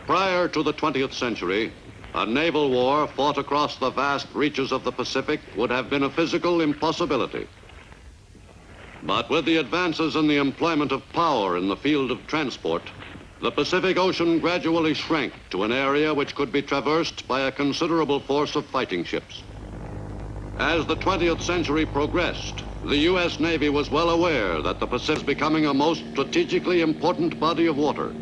Prior to the 20th century, a naval war fought across the vast reaches of the Pacific would have been a physical impossibility. But with the advances in the employment of power in the field of transport, the Pacific Ocean gradually shrank to an area which could be traversed by a considerable force of fighting ships. As the 20th century progressed, the U.S. Navy was well aware that the Pacific was becoming a most strategically important body of water.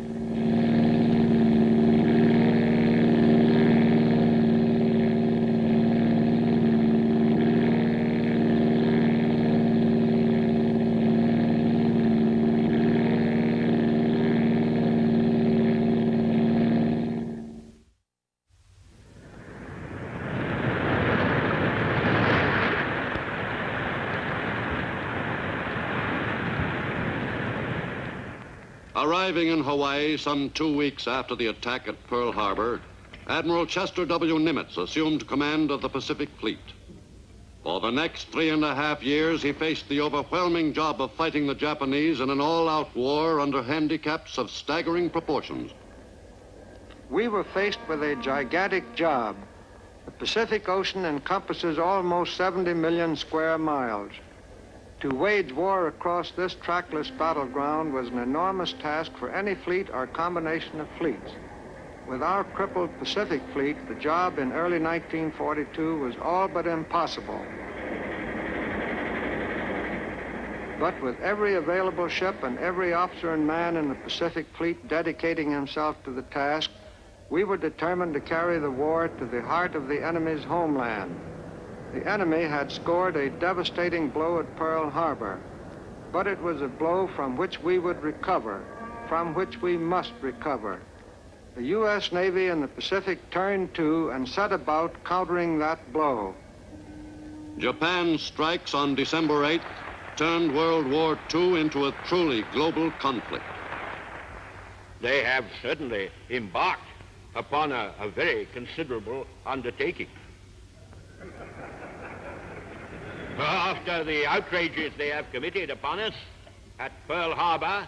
Arriving in Hawaii some 2 weeks after the attack at Pearl Harbor, Admiral Chester W. Nimitz assumed command of the Pacific Fleet. For the next 3.5 years, he faced the overwhelming job of fighting the Japanese in an all-out war under handicaps of staggering proportions. We were faced with a gigantic job. The Pacific Ocean encompasses almost 70 million square miles. To wage war across this trackless battleground was an enormous task for any fleet or combination of fleets. With our crippled Pacific Fleet, the job in early 1942 was all but impossible. But with every available ship and every officer and man in the Pacific Fleet dedicating himself to the task, we were determined to carry the war to the heart of the enemy's homeland. The enemy had scored a devastating blow at Pearl Harbor, but it was a blow from which we would recover, from which we must recover. The U.S. Navy in the Pacific turned to and set about countering that blow. Japan's strikes on December 8th turned World War II into a truly global conflict. They have certainly embarked upon a very considerable undertaking. After the outrages they have committed upon us at Pearl Harbor,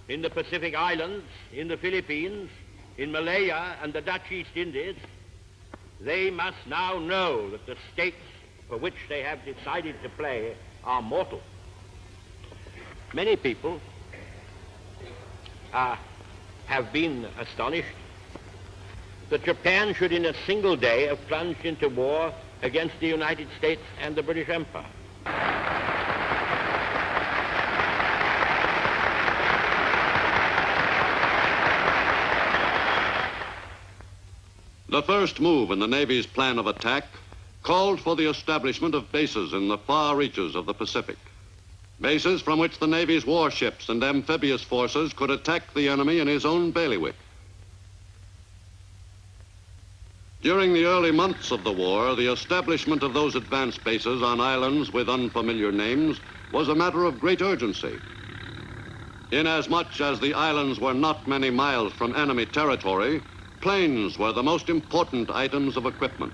in the Pacific Islands, in the Philippines, in Malaya and the Dutch East Indies, they must now know that the stakes for which they have decided to play are mortal. Many people have been astonished that Japan should in a single day have plunged into war against the United States and the British Empire. The first move in the Navy's plan of attack called for the establishment of bases in the far reaches of the Pacific. Bases from which the Navy's warships and amphibious forces could attack the enemy in his own bailiwick. During the early months of the war, the establishment of those advanced bases on islands with unfamiliar names was a matter of great urgency. Inasmuch as the islands were not many miles from enemy territory, planes were the most important items of equipment.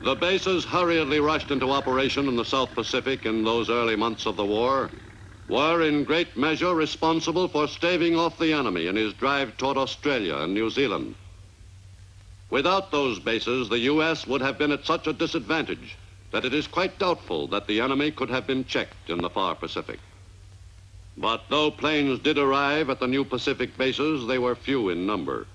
The bases hurriedly rushed into operation in the South Pacific in those early months of the war were in great measure responsible for staving off the enemy in his drive toward Australia and New Zealand. Without those bases, the U.S. would have been at such a disadvantage that it is quite doubtful that the enemy could have been checked in the far Pacific. But though planes did arrive at the new Pacific bases, they were few in number.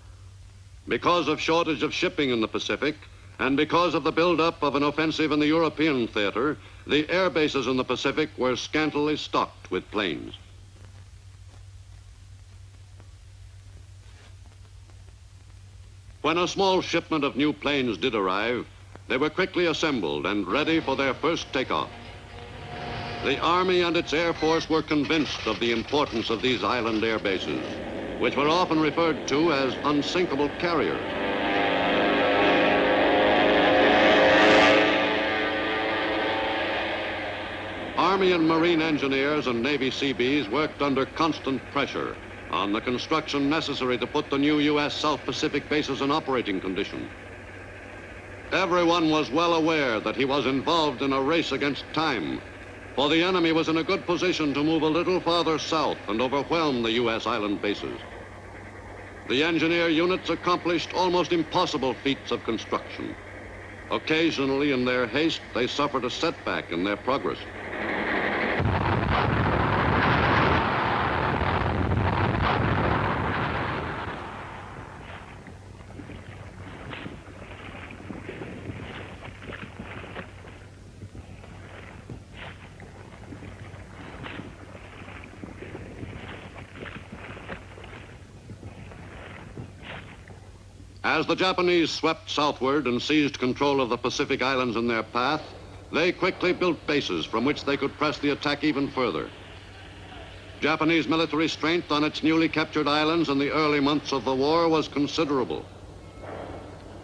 Because of shortage of shipping in the Pacific, and because of the buildup of an offensive in the European theater, the air bases in the Pacific were scantily stocked with planes. When a small shipment of new planes did arrive, they were quickly assembled and ready for their first takeoff. The Army and its Air Force were convinced of the importance of these island air bases, which were often referred to as unsinkable carriers. Army and Marine engineers and Navy Seabees worked under constant pressure on the construction necessary to put the new U.S. South Pacific bases in operating condition. Everyone was well aware that he was involved in a race against time, for the enemy was in a good position to move a little farther south and overwhelm the U.S. island bases. the engineer units accomplished almost impossible feats of construction. Occasionally, in their haste, they suffered a setback in their progress. As the Japanese swept southward and seized control of the Pacific Islands in their path, they quickly built bases from which they could press the attack even further. Japanese military strength on its newly captured islands in the early months of the war was considerable.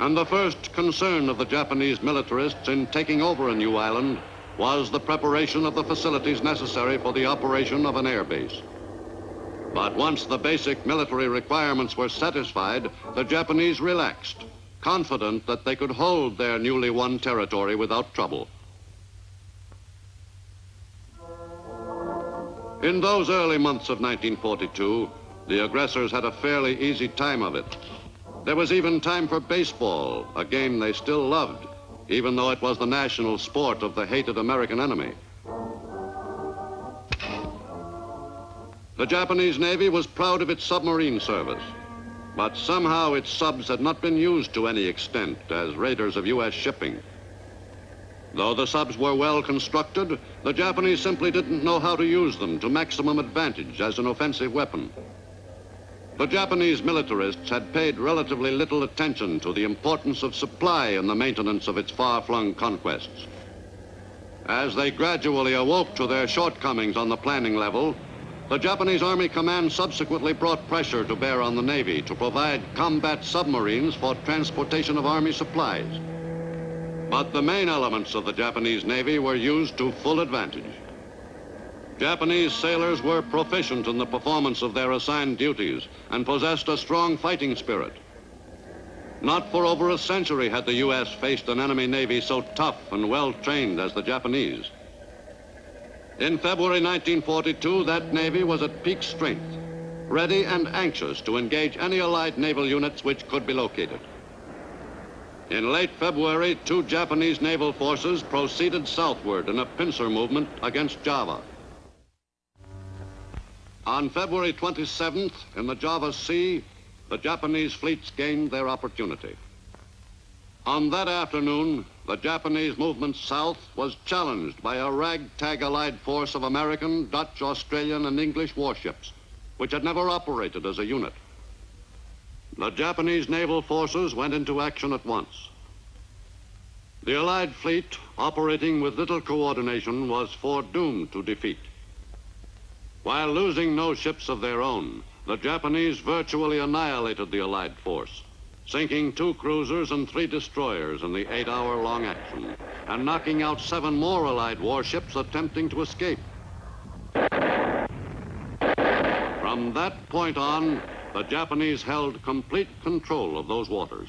And the first concern of the Japanese militarists in taking over a new island was the preparation of the facilities necessary for the operation of an air base. But once the basic military requirements were satisfied, the Japanese relaxed, confident that they could hold their newly won territory without trouble. In those early months of 1942, the aggressors had a fairly easy time of it. There was even time for baseball, a game they still loved, even though it was the national sport of the hated American enemy. The Japanese Navy was proud of its submarine service, but somehow its subs had not been used to any extent as raiders of U.S. shipping. Though the subs were well constructed, the Japanese simply didn't know how to use them to maximum advantage as an offensive weapon. The Japanese militarists had paid relatively little attention to the importance of supply in the maintenance of its far-flung conquests. As they gradually awoke to their shortcomings on the planning level, the Japanese Army Command subsequently brought pressure to bear on the Navy to provide combat submarines for transportation of Army supplies. But the main elements of the Japanese Navy were used to full advantage. Japanese sailors were proficient in the performance of their assigned duties and possessed a strong fighting spirit. Not for over a century had the U.S. faced an enemy Navy so tough and well-trained as the Japanese. In February 1942, that Navy was at peak strength, ready and anxious to engage any Allied naval units which could be located. In late February, 2 Japanese naval forces proceeded southward in a pincer movement against Java. On February 27th, in the Java Sea, the Japanese fleets gained their opportunity. On that afternoon, the Japanese movement south was challenged by a ragtag Allied force of American, Dutch, Australian, and English warships, which had never operated as a unit. The Japanese naval forces went into action at once. The Allied fleet, operating with little coordination, was foredoomed to defeat. While losing no ships of their own, the Japanese virtually annihilated the Allied force, sinking 2 cruisers and 3 destroyers in the 8-hour-long action, and knocking out 7 more Allied warships attempting to escape. From that point on, the Japanese held complete control of those waters.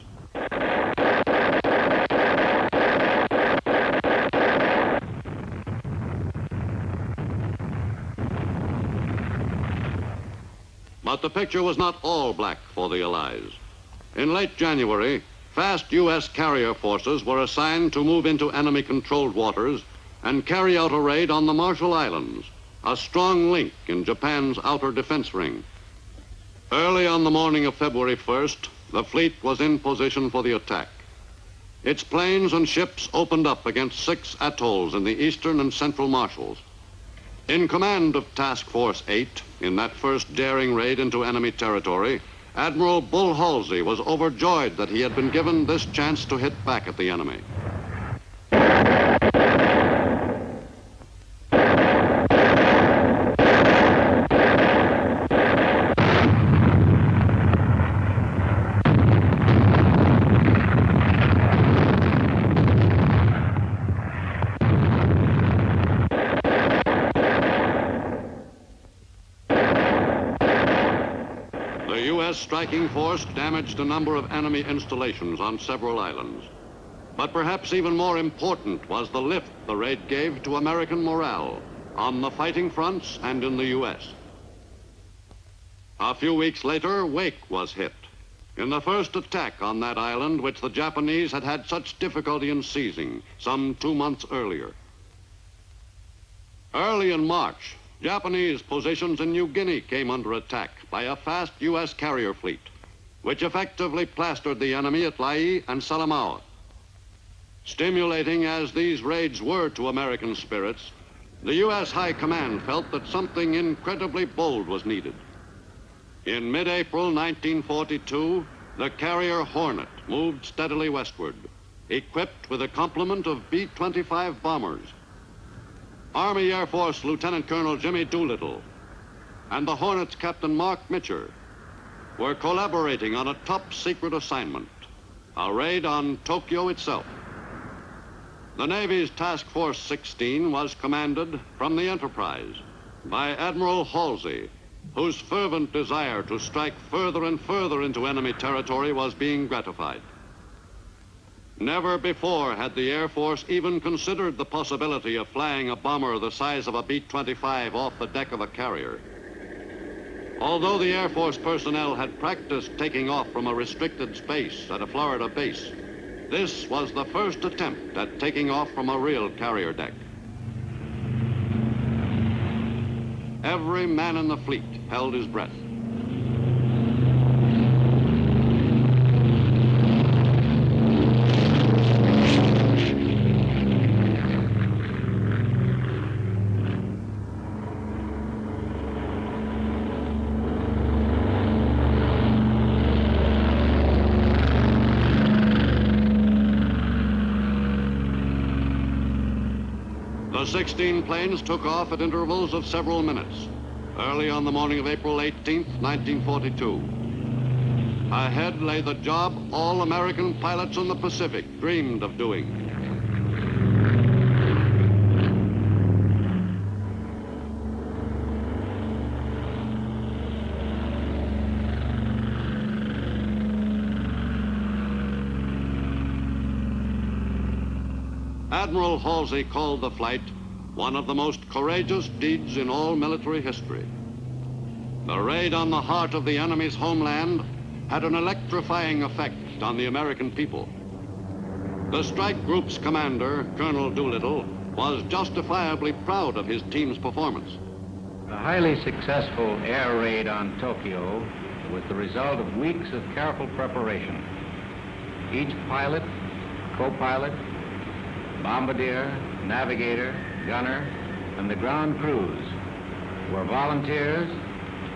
But the picture was not all black for the Allies. In late January, fast U.S. carrier forces were assigned to move into enemy-controlled waters and carry out a raid on the Marshall Islands, a strong link in Japan's outer defense ring. Early on the morning of February 1st, the fleet was in position for the attack. Its planes and ships opened up against 6 atolls in the eastern and central Marshalls. In command of Task Force 8, in that first daring raid into enemy territory, Admiral Bull Halsey was overjoyed that he had been given this chance to hit back at the enemy. Striking force damaged a number of enemy installations on several islands. But perhaps even more important was the lift the raid gave to American morale on the fighting fronts and in the U.S. A few weeks later, Wake was hit, in the first attack on that island, which the Japanese had had such difficulty in seizing some 2 months earlier. Early in March, Japanese positions in New Guinea came under attack by a fast U.S. carrier fleet, which effectively plastered the enemy at Lae and Salamaua. Stimulating as these raids were to American spirits, the U.S. High Command felt that something incredibly bold was needed. In mid-April 1942, the carrier Hornet moved steadily westward, equipped with a complement of B-25 bombers. Army Air Force Lieutenant Colonel Jimmy Doolittle and the Hornet's Captain Mark Mitcher were collaborating on a top-secret assignment, a raid on Tokyo itself. The Navy's Task Force 16 was commanded from the Enterprise by Admiral Halsey, whose fervent desire to strike further and further into enemy territory was being gratified. Never before had the Air Force even considered the possibility of flying a bomber the size of a B-25 off the deck of a carrier. Although the Air Force personnel had practiced taking off from a restricted space at a Florida base, this was the first attempt at taking off from a real carrier deck. Every man in the fleet held his breath. The 16 planes took off at intervals of several minutes, early on the morning of April 18th, 1942. Ahead lay the job all American pilots in the Pacific dreamed of doing. Admiral Halsey called the flight one of the most courageous deeds in all military history. The raid on the heart of the enemy's homeland had an electrifying effect on the American people. The strike group's commander, Colonel Doolittle, was justifiably proud of his team's performance. The highly successful air raid on Tokyo was the result of weeks of careful preparation. Each pilot, co-pilot, bombardier, navigator, gunner, and the ground crews were volunteers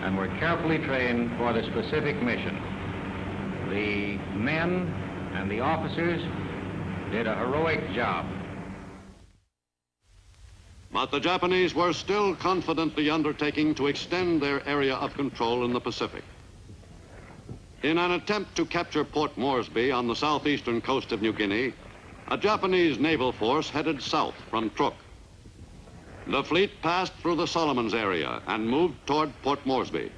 and were carefully trained for the specific mission. The men and the officers did a heroic job. But the Japanese were still confidently undertaking to extend their area of control in the Pacific. In an attempt to capture Port Moresby on the southeastern coast of New Guinea, a Japanese naval force headed south from Truk. The fleet passed through the Solomons area and moved toward Port Moresby.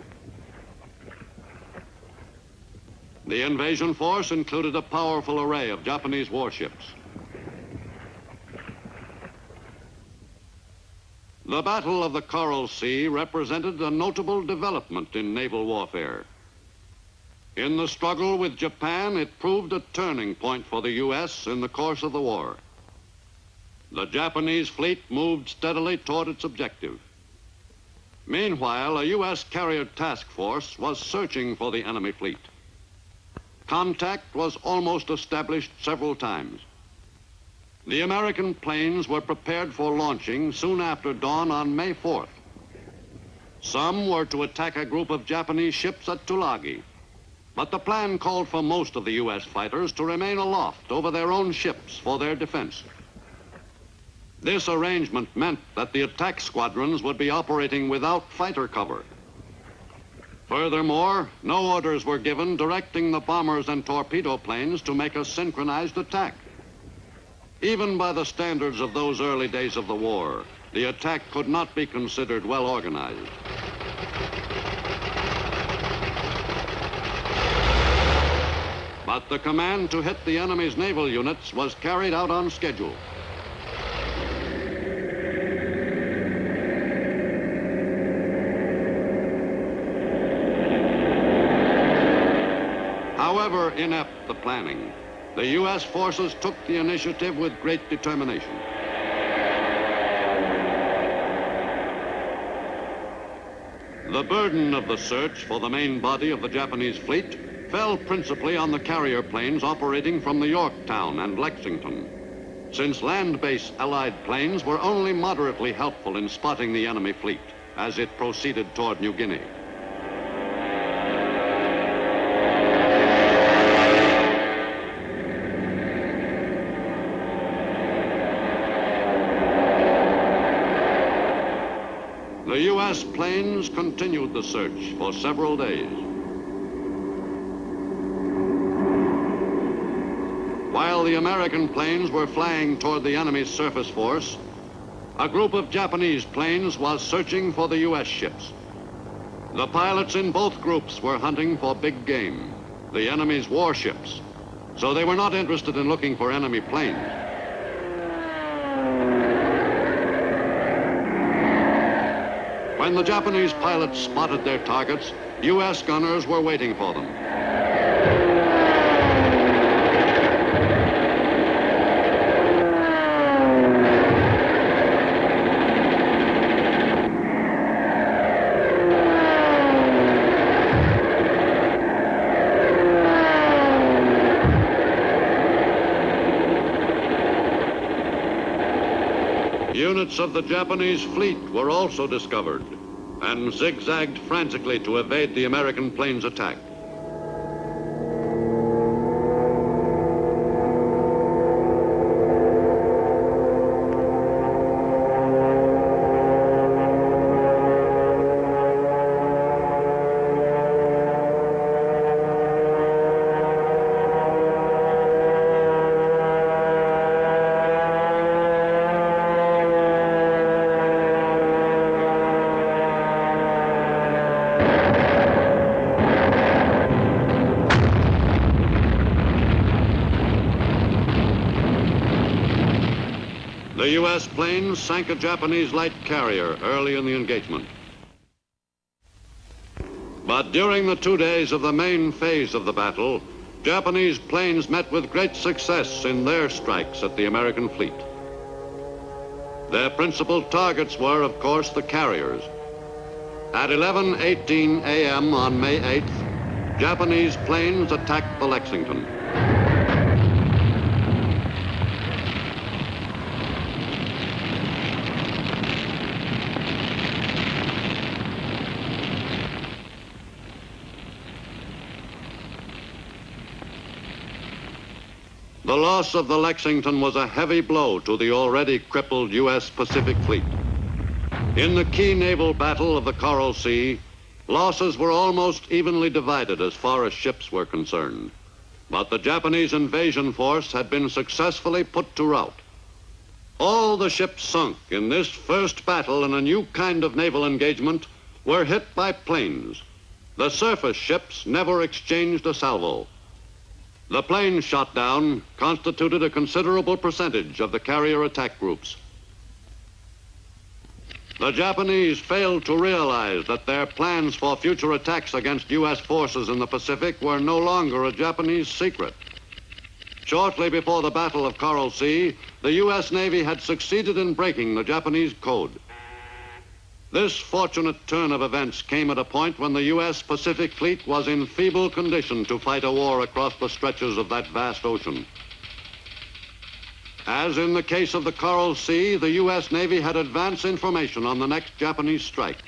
The invasion force included a powerful array of Japanese warships. The Battle of the Coral Sea represented a notable development in naval warfare. In the struggle with Japan, it proved a turning point for the U.S. in the course of the war. The Japanese fleet moved steadily toward its objective. Meanwhile, a U.S. carrier task force was searching for the enemy fleet. Contact was almost established several times. The American planes were prepared for launching soon after dawn on May 4th. Some were to attack a group of Japanese ships at Tulagi, but the plan called for most of the U.S. fighters to remain aloft over their own ships for their defense. This arrangement meant that the attack squadrons would be operating without fighter cover. Furthermore, no orders were given directing the bombers and torpedo planes to make a synchronized attack. Even by the standards of those early days of the war, the attack could not be considered well organized. But the command to hit the enemy's naval units was carried out on schedule. However inept the planning, the U.S. forces took the initiative with great determination. The burden of the search for the main body of the Japanese fleet fell principally on the carrier planes operating from the Yorktown and Lexington, since land-based Allied planes were only moderately helpful in spotting the enemy fleet as it proceeded toward New Guinea. The U.S. planes continued the search for several days. While the American planes were flying toward the enemy's surface force, a group of Japanese planes was searching for the U.S. ships. The pilots in both groups were hunting for big game, the enemy's warships, so they were not interested in looking for enemy planes. When the Japanese pilots spotted their targets, U.S. gunners were waiting for them. Units of the Japanese fleet were also discovered and zigzagged frantically to evade the American planes' attack. The U.S. planes sank a Japanese light carrier early in the engagement. But during the 2 days of the main phase of the battle, Japanese planes met with great success in their strikes at the American fleet. Their principal targets were, of course, the carriers. At 11:18 a.m. on May 8th, Japanese planes attacked the Lexington. The loss of the Lexington was a heavy blow to the already crippled U.S. Pacific Fleet. In the key naval battle of the Coral Sea, losses were almost evenly divided as far as ships were concerned. But the Japanese invasion force had been successfully put to rout. All the ships sunk in this first battle in a new kind of naval engagement were hit by planes. The surface ships never exchanged a salvo. The planes shot down constituted a considerable percentage of the carrier attack groups. The Japanese failed to realize that their plans for future attacks against U.S. forces in the Pacific were no longer a Japanese secret. Shortly before the Battle of Coral Sea, the U.S. Navy had succeeded in breaking the Japanese code. This fortunate turn of events came at a point when the U.S. Pacific Fleet was in feeble condition to fight a war across the stretches of that vast ocean. As in the case of the Coral Sea, the U.S. Navy had advance information on the next Japanese strike.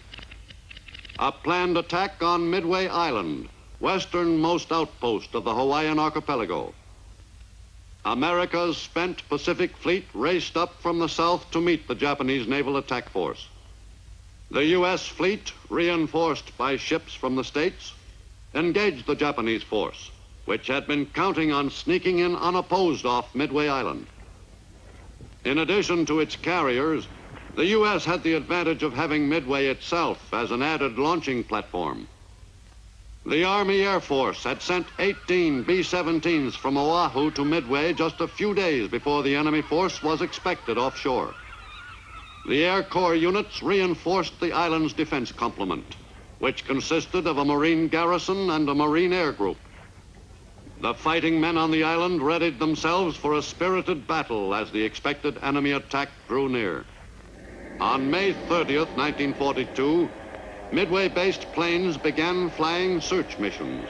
A planned attack on Midway Island, westernmost outpost of the Hawaiian archipelago. America's spent Pacific Fleet raced up from the south to meet the Japanese naval attack force. The U.S. fleet, reinforced by ships from the States, engaged the Japanese force, which had been counting on sneaking in unopposed off Midway Island. In addition to its carriers, the U.S. had the advantage of having Midway itself as an added launching platform. The Army Air Force had sent 18 B-17s from Oahu to Midway just a few days before the enemy force was expected offshore. The Air Corps units reinforced the island's defense complement, which consisted of a Marine garrison and a Marine air group. The fighting men on the island readied themselves for a spirited battle as the expected enemy attack drew near. On May 30th, 1942, Midway-based planes began flying search missions.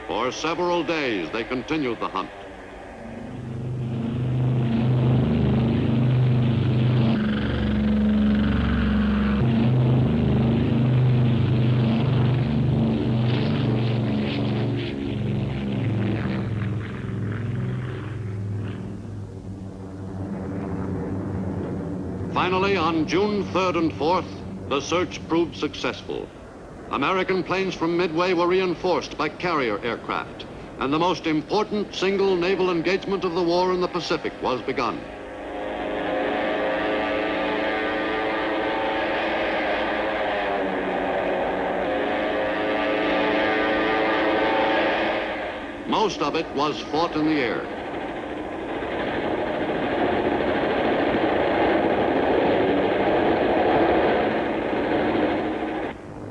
For several days, they continued the hunt. Finally, on June 3rd and 4th, the search proved successful. American planes from Midway were reinforced by carrier aircraft, and the most important single naval engagement of the war in the Pacific was begun. Most of it was fought in the air.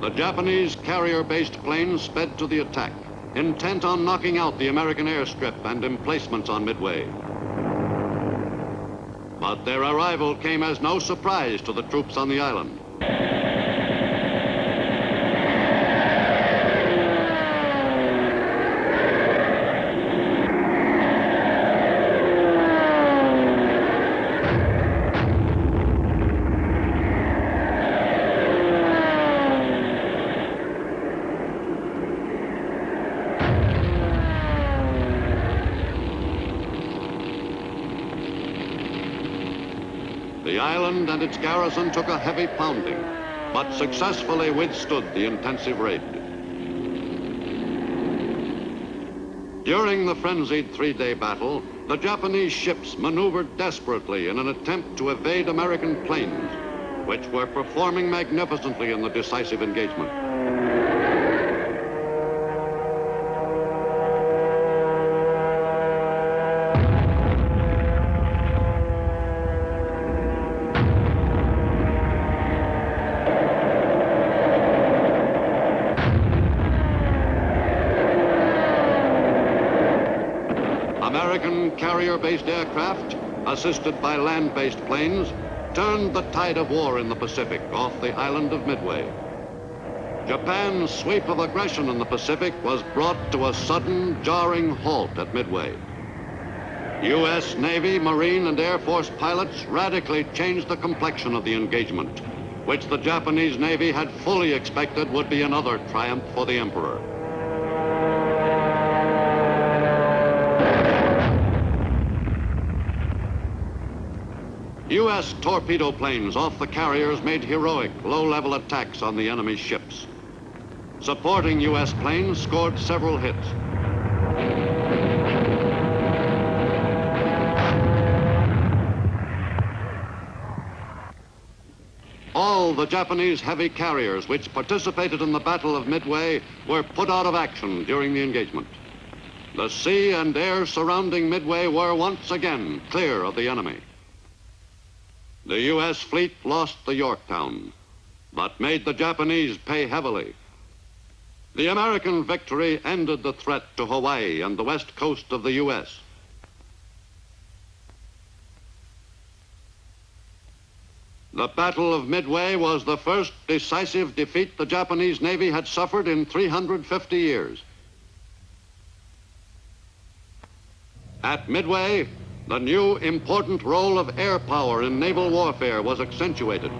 The Japanese carrier-based planes sped to the attack, intent on knocking out the American airstrip and emplacements on Midway. But their arrival came as no surprise to the troops on the island. The island and its garrison took a heavy pounding, but successfully withstood the intensive raid. During the frenzied three-day battle, the Japanese ships maneuvered desperately in an attempt to evade American planes, which were performing magnificently in the decisive engagement. American carrier-based aircraft, assisted by land-based planes, turned the tide of war in the Pacific off the island of Midway. Japan's sweep of aggression in the Pacific was brought to a sudden, jarring halt at Midway. U.S. Navy, Marine, and Air Force pilots radically changed the complexion of the engagement, which the Japanese Navy had fully expected would be another triumph for the Emperor. U.S. torpedo planes off the carriers made heroic, low-level attacks on the enemy's ships. Supporting U.S. planes scored several hits. All the Japanese heavy carriers which participated in the Battle of Midway were put out of action during the engagement. The sea and air surrounding Midway were once again clear of the enemy. The U.S. fleet lost the Yorktown, but made the Japanese pay heavily. The American victory ended the threat to Hawaii and the west coast of the U.S. The Battle of Midway was the first decisive defeat the Japanese Navy had suffered in 350 years. At Midway, the new important role of air power in naval warfare was accentuated.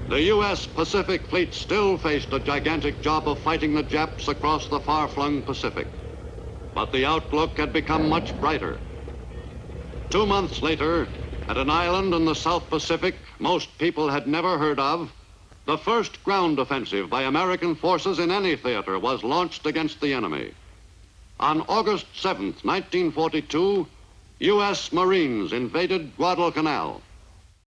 The U.S. Pacific Fleet still faced a gigantic job of fighting the Japs across the far-flung Pacific, but the outlook had become much brighter. 2 months later, at an island in the South Pacific most people had never heard of, the first ground offensive by American forces in any theater was launched against the enemy. On August 7th, 1942, U.S. Marines invaded Guadalcanal.